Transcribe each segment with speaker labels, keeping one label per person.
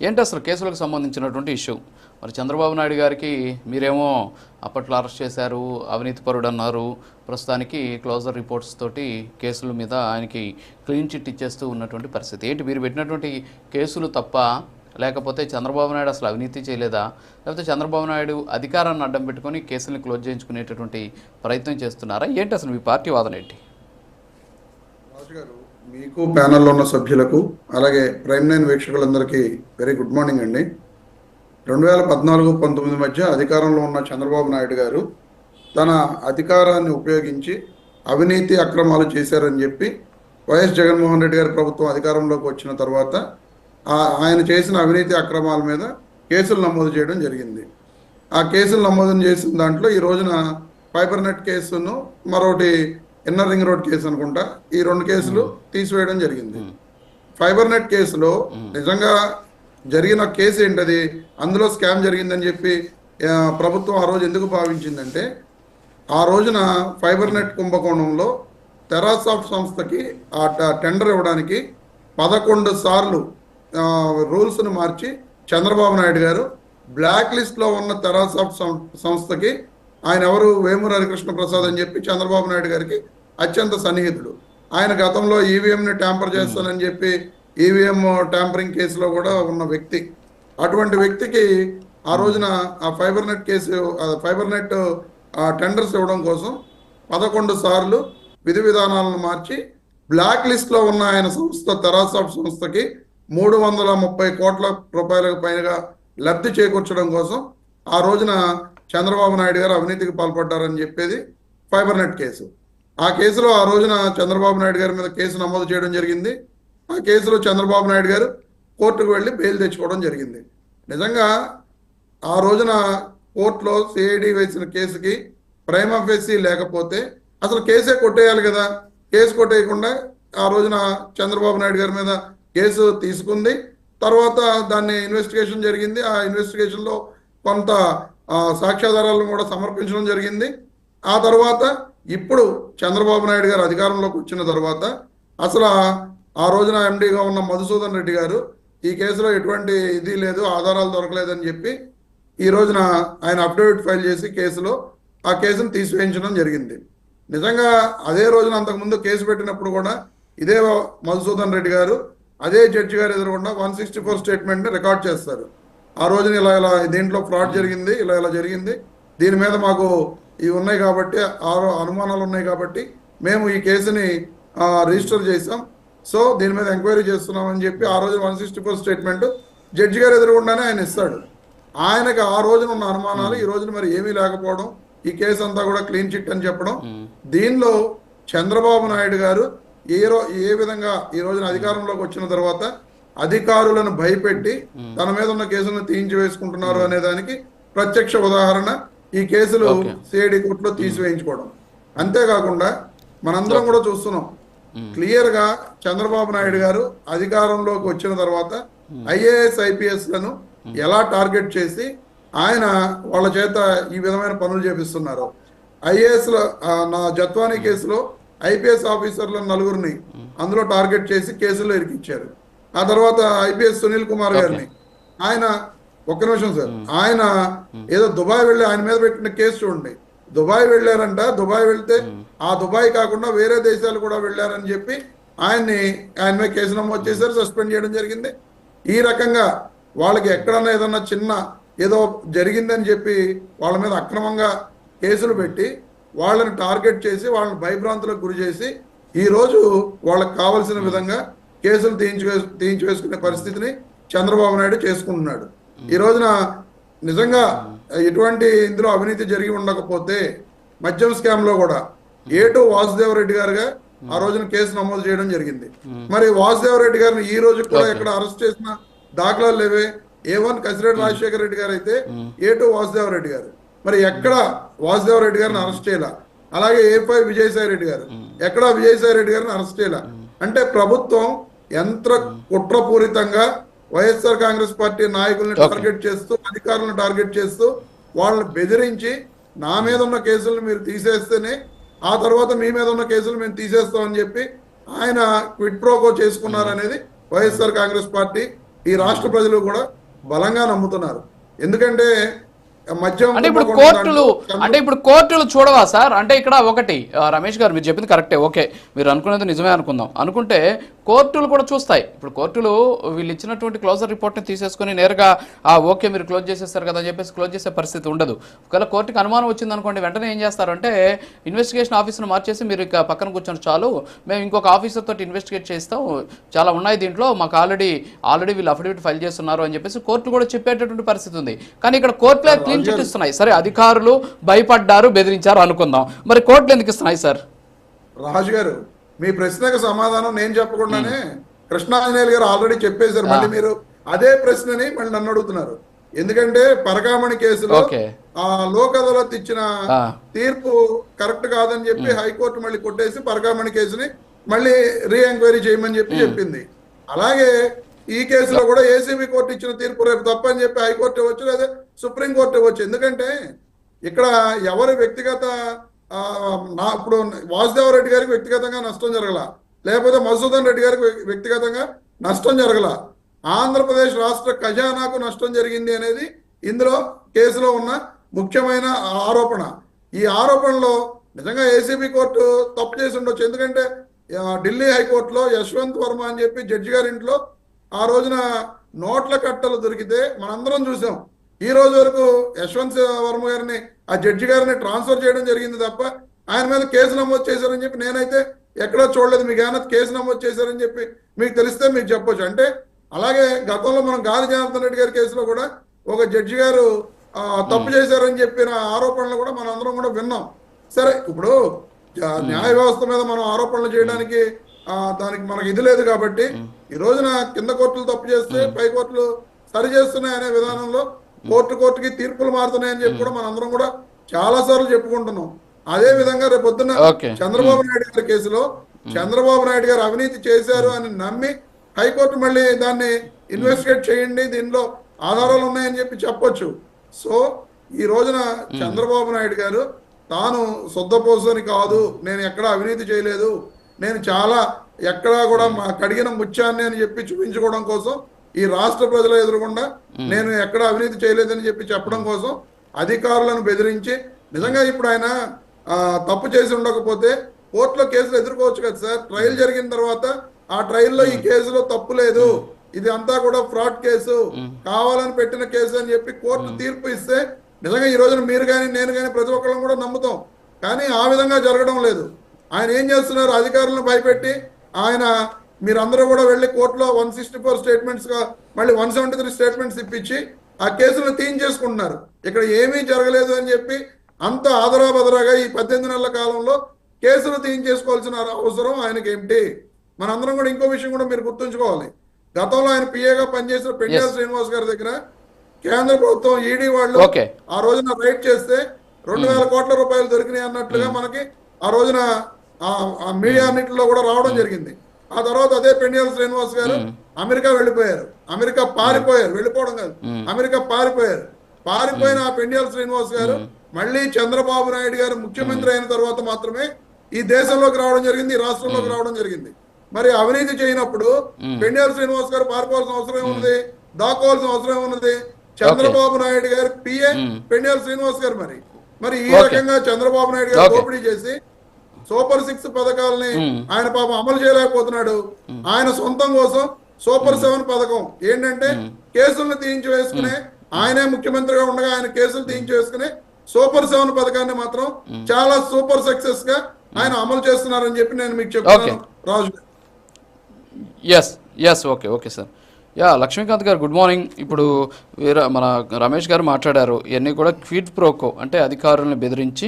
Speaker 1: ఏంటి అసలు కేసులకు సంబంధించినటువంటి ఇష్యూ? మరి చంద్రబాబు నాయుడు గారికి మీరేమో అప్పట్లో అరెస్ట్ చేశారు, అవినీతి పరుడు అన్నారు. ప్రస్తుతానికి క్లోజర్ రిపోర్ట్స్ తోటి కేసుల మీద ఆయనకి క్లీన్ చిట్ ఇచ్చేస్తూ ఉన్నటువంటి పరిస్థితి. ఏంటి మీరు పెట్టినటువంటి కేసులు తప్ప, లేకపోతే చంద్రబాబు నాయుడు అసలు అవినీతి చేయలేదా, లేకపోతే చంద్రబాబు నాయుడు అధికారాన్ని అడ్డం పెట్టుకొని కేసుల్ని క్లోజ్ చేయించుకునేటటువంటి ప్రయత్నం చేస్తున్నారా? ఏంటి అసలు మీ పార్టీ వాదన ఏంటి?
Speaker 2: మీకు ప్యానెల్లో ఉన్న సభ్యులకు అలాగే ప్రైమ్ నైన్ వీక్షకులందరికీ వెరీ గుడ్ మార్నింగ్ అండి. 2014-19 మధ్య అధికారంలో ఉన్న చంద్రబాబు నాయుడు గారు తన అధికారాన్ని ఉపయోగించి అవినీతి అక్రమాలు చేశారని చెప్పి వైఎస్ జగన్మోహన్ రెడ్డి గారి ప్రభుత్వం అధికారంలోకి వచ్చిన తర్వాత ఆయన చేసిన అవినీతి అక్రమాల మీద కేసులు నమోదు చేయడం జరిగింది. ఆ కేసులు నమోదు చేసిన దాంట్లో ఈ రోజున ఫైబర్ నెట్ కేసును, మరొకటి ఇన్నర్ రింగ్ రోడ్ కేసు అనుకుంటా, ఈ 2 కేసులు తీసివేయడం జరిగింది. ఫైబర్ నెట్ కేసులో నిజంగా జరిగిన కేసు ఏంటది, అందులో స్కామ్ జరిగిందని చెప్పి ప్రభుత్వం ఆ రోజు ఎందుకు భావించిందంటే, ఆ రోజున ఫైబర్ నెట్ కుంభకోణంలో తెరాసాఫ్ట్ సంస్థకి ఆ టెండర్ ఇవ్వడానికి 11 సార్లు రూల్స్ను మార్చి చంద్రబాబు నాయుడు గారు బ్లాక్ లిస్ట్లో ఉన్న తెరాసాఫ్ట్ సంస్థకి, ఆయన ఎవరు, వేమూరు హరికృష్ణ ప్రసాద్ అని చెప్పి చంద్రబాబు నాయుడు గారికి అత్యంత సన్నిహితుడు. ఆయన గతంలో ఈవీఎంని ట్యాంపర్ చేస్తానని చెప్పి ఈవీఎం ట్యాంపరింగ్ కేసులో కూడా ఉన్న వ్యక్తి. అటువంటి వ్యక్తికి ఆ రోజున ఆ fibre net case, fibre net tenders ఇవ్వడం కోసం 11 సార్లు విధి విధానాలను మార్చి బ్లాక్ లిస్ట్లో ఉన్న ఆయన సంస్థ తెరాసాఫ్ట్ సంస్థకి 330 కోట్ల రూపాయలకు పైగా లబ్ధి చేకూర్చడం కోసం ఆ రోజున చంద్రబాబు నాయుడు గారు అవినీతికి పాల్పడ్డారని చెప్పేది ఫైబర్ నెట్ కేసు. ఆ కేసులో ఆ రోజున చంద్రబాబు నాయుడు గారి మీద కేసు నమోదు చేయడం జరిగింది. ఆ కేసులో చంద్రబాబు నాయుడు గారు కోర్టుకు వెళ్ళి బెయిల్ తెచ్చుకోవడం జరిగింది. నిజంగా ఆ రోజున కోర్టులో సిఐడి వేసిన కేసుకి ప్రైమా ఫేసి లేకపోతే అసలు కేసే కొట్టేయాలి కదా. కేసు కొట్టేయకుండా ఆ రోజున చంద్రబాబు నాయుడు గారి మీద కేసు తీసుకుంది. తర్వాత దాన్ని ఇన్వెస్టిగేషన్ జరిగింది. ఆ ఇన్వెస్టిగేషన్లో కొంత సాక్ష్యాధారాలను కూడా సమర్పించడం జరిగింది. ఆ తర్వాత ఇప్పుడు చంద్రబాబు నాయుడు గారు అధికారంలోకి వచ్చిన తర్వాత అసలు ఆ రోజున ఎండీగా ఉన్న మధుసూదన్ రెడ్డి గారు ఈ కేసులో ఎటువంటి ఇది లేదు, ఆధారాలు దొరకలేదని చెప్పి ఈ రోజున ఆయన అఫిడవిట్ ఫైల్ చేసి కేసులో ఆ కేసును తీసివేయించడం జరిగింది. నిజంగా అదే రోజున అంతకుముందు కేసు పెట్టినప్పుడు కూడా ఇదే మధుసూదన్ రెడ్డి గారు అదే జడ్జి గారు ఎదురుకుండా 164 స్టేట్మెంట్ని రికార్డ్ చేస్తారు. ఆ రోజున ఇలా దీంట్లో ఫ్రాడ్ జరిగింది, ఇలా జరిగింది, దీని మీద మాకు ఇవి ఉన్నాయి కాబట్టి, 6 అనుమానాలు ఉన్నాయి కాబట్టి మేము ఈ కేసుని రిజిస్టర్ చేసాం, సో దీని మీద ఎంక్వైరీ చేస్తున్నామని చెప్పి ఆ రోజు 164 స్టేట్మెంట్ జడ్జి గారు ఎదురుగుండానే ఆయన ఇస్తాడు. ఆయనకు ఆ రోజున ఉన్న అనుమానాలు ఈ రోజున మరి ఏమీ లేకపోవడం, ఈ కేసు అంతా కూడా క్లీన్ చిట్ అని చెప్పడం, దీనిలో చంద్రబాబు నాయుడు గారు ఏ విధంగా ఈ రోజున అధికారంలోకి వచ్చిన తర్వాత అధికారులను భయపెట్టి తన మీద ఉన్న కేసులను తీయించి వేసుకుంటున్నారు అనే దానికి ప్రత్యక్ష ఉదాహరణ ఈ కేసులు సిఐడి కోర్టులో తీసివేయించుకోవడం. అంతేకాకుండా మనందరం కూడా చూస్తున్నాం క్లియర్ గా చంద్రబాబు నాయుడు గారు అధికారంలోకి వచ్చిన తర్వాత ఐఏఎస్ ఐపీఎస్లను ఎలా టార్గెట్ చేసి ఆయన వాళ్ళ చేత ఈ విధమైన పనులు చేపిస్తున్నారు. ఐఏఎస్ నా జత్వానీ కేసులో ఐపీఎస్ ఆఫీసర్లను 4గురిని అందులో టార్గెట్ చేసి కేసుల్లో ఇరికిచ్చారు. ఆ తర్వాత ఐపీఎస్ సునీల్ కుమార్ గారిని, ఆయన ఒక్క నిమిషం సార్, ఆయన ఏదో దుబాయ్ వెళ్ళి ఆయన మీద పెట్టిన కేసు చూడండి, దుబాయ్ వెళ్ళారంట, దుబాయ్ వెళ్తే ఆ దుబాయ్ కాకుండా వేరే దేశాలు కూడా వెళ్ళారని చెప్పి ఆయన మీద కేసు నమోదు చేశారు, సస్పెండ్ చేయడం జరిగింది. ఈ రకంగా వాళ్ళకి ఎక్కడన్నా ఏదన్నా చిన్న ఏదో జరిగిందని చెప్పి వాళ్ళ మీద అక్రమంగా కేసులు పెట్టి వాళ్ళని టార్గెట్ చేసి వాళ్ళని భయభ్రాంతులకు గురి చేసి ఈరోజు వాళ్ళకి కావలసిన విధంగా కేసులు తీయించివేసుకునే పరిస్థితిని చంద్రబాబు నాయుడు చేసుకుంటున్నాడు. ఈ రోజున నిజంగా ఎటువంటి ఇందులో అవినీతి జరిగి ఉండకపోతే మద్యం స్కామ్ లో కూడా ఏటు వాసుదేవ్ రెడ్డి గారుగా ఆ రోజున కేసు నమోదు చేయడం జరిగింది. మరి వాసుదేవ్ రెడ్డి గారిని ఈ రోజు కూడా ఎక్కడ అరెస్ట్ చేసిన దాఖలాలు లేవే. A1 కసిరెడ్డి రాజశేఖర రెడ్డి గారు అయితే A2 వాసుదేవ్ రెడ్డి గారు, మరి ఎక్కడ వాసుదేవ్ రెడ్డి గారిని అరెస్ట్ చేయాల. అలాగే A5 విజయసాయి రెడ్డి గారు, ఎక్కడ విజయసాయి రెడ్డి గారిని అరెస్ట్ చేయాల. అంటే ప్రభుత్వం ఎంత కుట్రపూరితంగా వైఎస్ఆర్ కాంగ్రెస్ పార్టీ నాయకుల్ని టార్గెట్ చేస్తూ, అధికారులను టార్గెట్ చేస్తూ, వాళ్ళని బెదిరించి నా మీద ఉన్న కేసులను మీరు తీసేస్తేనే ఆ తర్వాత మీ మీద ఉన్న కేసులు మేము తీసేస్తామని చెప్పి ఆయన క్విడ్ ప్రోకో చేసుకున్నారనేది వైఎస్ఆర్ కాంగ్రెస్ పార్టీ ఈ రాష్ట్ర ప్రజలు కూడా బలంగా నమ్ముతున్నారు. ఎందుకంటే మద్యం
Speaker 1: అంటే ఇప్పుడు
Speaker 2: కుంభకోణం
Speaker 1: కోర్టులు
Speaker 2: దాంట్లో
Speaker 1: అంటే ఇప్పుడు కోర్టులు చూడవా సార్? అంటే ఇక్కడ ఒకటి రమేష్ గారు మీరు చెప్పింది కరెక్టే, ఓకే, మీరు అనుకునేది నిజమే అనుకుందాం. అనుకుంటే కోర్టులు కూడా చూస్తాయి. ఇప్పుడు కోర్టులు వీళ్ళు ఇచ్చినటువంటి క్లోజర్ రిపోర్ట్ని తీసేసుకొని నేరుగా ఓకే మీరు క్లోజ్ చేసేస్తారు కదా అని చెప్పేసి క్లోజ్ చేసే పరిస్థితి ఉండదు. ఒకవేళ కోర్టుకి అనుమానం వచ్చింది అనుకోండి, వెంటనే ఏం చేస్తారంటే ఇన్వెస్టిగేషన్ ఆఫీసర్ని మార్చేసి మీరు ఇక పక్కన కూర్చొని చాలు, మేము ఇంకొక ఆఫీసర్ తోటి ఇన్వెస్టిగేట్ చేస్తాం, చాలా ఉన్నాయి దీంట్లో, మాకు ఆల్రెడీ వీళ్ళు అఫిడవిట్ ఫైల్ చేస్తున్నారు అని చెప్పేసి కోర్టు కూడా చెప్పేటటువంటి పరిస్థితి ఉంది. కానీ ఇక్కడ కోర్టులే క్లీన్ చిట్ ఇస్తున్నాయి. సరే అధికారులు భయపడ్డారు, బెదిరించారు అనుకుందాం, మరి కోర్టులు ఎందుకు ఇస్తున్నాయి సార్?
Speaker 2: రాజు గారు, మీ ప్రశ్నకు సమాధానం నేను చెప్పకుండానే కృష్ణాంజనేయులు గారు ఆల్రెడీ చెప్పేశారు. మళ్ళీ మీరు అదే ప్రశ్నని మళ్ళీ నన్ను అడుగుతున్నారు. ఎందుకంటే పరకామణి కేసులో లోక్ అదాలత్ ఇచ్చిన తీర్పు కరెక్ట్ కాదని చెప్పి హైకోర్టు మళ్ళీ కొట్టేసి పరకామణి కేసుని మళ్ళీ రీ ఎంక్వైరీ చేయమని చెప్పి చెప్పింది. అలాగే ఈ కేసులో కూడా ఏసీబీ కోర్టు ఇచ్చిన తీర్పు రేపు తప్పని చెప్పి హైకోర్టు ఇవ్వచ్చు, లేదా సుప్రీంకోర్టు ఇవ్వచ్చు. ఎందుకంటే ఇక్కడ ఎవరి వ్యక్తిగత ఇప్పుడు వాసుదేవరెడ్డి గారికి వ్యక్తిగతంగా నష్టం జరగల, లేకపోతే మధుసూదన్ రెడ్డి గారికి వ్యక్తిగతంగా నష్టం జరగల, ఆంధ్రప్రదేశ్ రాష్ట్ర ఖజానాకు నష్టం జరిగింది అనేది ఇందులో కేసులో ఉన్న ముఖ్యమైన ఆరోపణ. ఈ ఆరోపణలో నిజంగా ఏసీబీ కోర్టు తప్పు చేసి ఉండొచ్చు. ఎందుకంటే ఢిల్లీ హైకోర్టులో యశ్వంత్ వర్మ అని చెప్పి జడ్జి గారి ఇంట్లో ఆ రోజున నోట్ల కట్టలు దొరికితే మనందరం చూసాం. ఈ రోజు వరకు యశ్వంత్ వర్మ గారిని ఆ జడ్జి గారిని ట్రాన్స్ఫర్ చేయడం జరిగింది తప్ప ఆయన మీద కేసు నమోదు చేశారని చెప్పి నేనైతే ఎక్కడో చూడలేదు. మీకు ఏమైనా కేసు నమోదు చేశారని చెప్పి మీకు తెలిస్తే మీకు చెప్పొచ్చు. అంటే అలాగే గతంలో మనం గాలి జనార్దన్ రెడ్డి గారి కేసులో కూడా ఒక జడ్జి గారు తప్పు చేశారని చెప్పిన ఆరోపణలు కూడా మనం అందరం కూడా విన్నాం. సరే, ఇప్పుడు న్యాయ వ్యవస్థ మీద మనం ఆరోపణలు చేయడానికి దానికి మనకి ఇది లేదు కాబట్టి ఈ రోజున కింద కోర్టులు తప్పు చేస్తే పై కోర్టులు సరి చేస్తున్నాయి అనే విధానంలో కోర్టుకి తీర్పులు మారుతున్నాయని చెప్పి కూడా మనందరం కూడా చాలా సార్లు చెప్పుకుంటున్నాం. అదే విధంగా రేపు పొద్దున్న చంద్రబాబు నాయుడు గారి కేసులో చంద్రబాబు నాయుడు గారు అవినీతి చేశారు అని నమ్మి హైకోర్టు మళ్ళీ దాన్ని ఇన్వెస్టిగేట్ చేయండి, దీనిలో ఆధారాలు ఉన్నాయని చెప్పి చెప్పొచ్చు. సో ఈ రోజున చంద్రబాబు నాయుడు గారు తాను శుద్ధపోసని కాదు, నేను ఎక్కడా అవినీతి చేయలేదు, నేను చాలా ఎక్కడా కూడా కడిగిన ముత్యాన్ని అని చెప్పి చూపించుకోవడం కోసం ఈ రాష్ట్ర ప్రజల ఎదురుకుండా నేను ఎక్కడ అవినీతి చేయలేదని చెప్పి చెప్పడం కోసం అధికారులను బెదిరించి నిజంగా ఇప్పుడు ఆయన తప్పు చేసి ఉండకపోతే కోర్టులో కేసులు ఎదుర్కోవచ్చు కదా సార్. ట్రయల్ జరిగిన తర్వాత ఆ ట్రయల్లో ఈ కేసులో తప్పు లేదు, ఇది అంతా కూడా ఫ్రాడ్ కేసు, కావాలని పెట్టిన కేసు అని చెప్పి కోర్టు తీర్పు ఇస్తే నిజంగా ఈ రోజున మీరు కానీ నేను కానీ ప్రతి ఒక్కళ్ళం కూడా నమ్ముతాం. కానీ ఆ విధంగా జరగడం లేదు. ఆయన ఏం చేస్తున్నారు, అధికారులను భయపెట్టి ఆయన మీరందరూ కూడా వెళ్ళి కోర్టులో 164 స్టేట్మెంట్స్ మళ్ళీ 173 స్టేట్మెంట్స్ ఇప్పించి ఆ కేసులను తీయించేసుకుంటున్నారు. ఇక్కడ ఏమీ జరగలేదు అని చెప్పి అంత ఆదరాబదరాగా ఈ 18 నెలల కాలంలో కేసులు తీయించేసుకోవాల్సిన అవసరం ఆయనకి ఏమిటి? మనందరం కూడా ఇంకో విషయం కూడా మీరు గుర్తుంచుకోవాలి. గతంలో ఆయన పిఏగా పనిచేసిన పెండియాల శ్రీనివాస్ గారి దగ్గర కేంద్ర ప్రభుత్వం ఈడీ వాళ్ళు ఆ రోజున రైడ్ చేస్తే 2000 కోట్ల రూపాయలు దొరికినాయి అన్నట్లుగా మనకి ఆ రోజున మీడియా అన్నింటిలో కూడా రావడం జరిగింది. ఆ తర్వాత అదే పెండియాల శ్రీనివాస్ గారు అమెరికా వెళ్ళిపోయారు, అమెరికా పారిపోయారు, వెళ్ళిపోవడం కాదు అమెరికా పారిపోయారు. పారిపోయిన ఆ పెండియాల శ్రీనివాస్ గారు మళ్ళీ చంద్రబాబు నాయుడు గారు ముఖ్యమంత్రి అయిన తర్వాత మాత్రమే ఈ దేశంలోకి రావడం జరిగింది, ఈ రాష్ట్రంలోకి రావడం జరిగింది. మరి అవినీతి చేయనప్పుడు పెండియాల శ్రీనివాస్ గారు పారిపోవాల్సిన అవసరం ఉన్నది, దాక్కోవాల్సిన అవసరం ఉన్నది. చంద్రబాబు నాయుడు గారు పిఏ పెండియాల శ్రీనివాస్ గారు మరి ఈ రకంగా చంద్రబాబు నాయుడు గారు దోపిడీ చేసి సూపర్ 6 పథకాలని ఆయన పాపం అమలు చేయలేకపోతున్నాడు. ఆయన సొంతం కోసం సూపర్ 7 పథకం ఏంటంటే కేసులను తీయించి వేసుకునే, ఆయనే ముఖ్యమంత్రిగా ఉండగా ఆయన కేసులు తీయించి వేసుకునే సూపర్ 7 పథకాన్ని మాత్రం చాలా సూపర్ సక్సెస్ గా ఆయన అమలు చేస్తున్నారని చెప్పి నేను మీకు చెప్తున్నాను రాజు.
Speaker 1: Okay sir. లక్ష్మీకాంత్ గారు గుడ్ మార్నింగ్. ఇప్పుడు మన రమేష్ గారు మాట్లాడారు, ఇవన్నీ కూడా క్విడ్ ప్రోకో అంటే అధికారులను బెదిరించి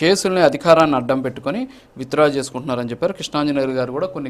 Speaker 1: కేసుల్ని అధికారాన్ని అడ్డం పెట్టుకొని విత్డ్రా చేసుకుంటున్నారని చెప్పారు. కృష్ణాంజనేయులు గారు కూడా కొన్ని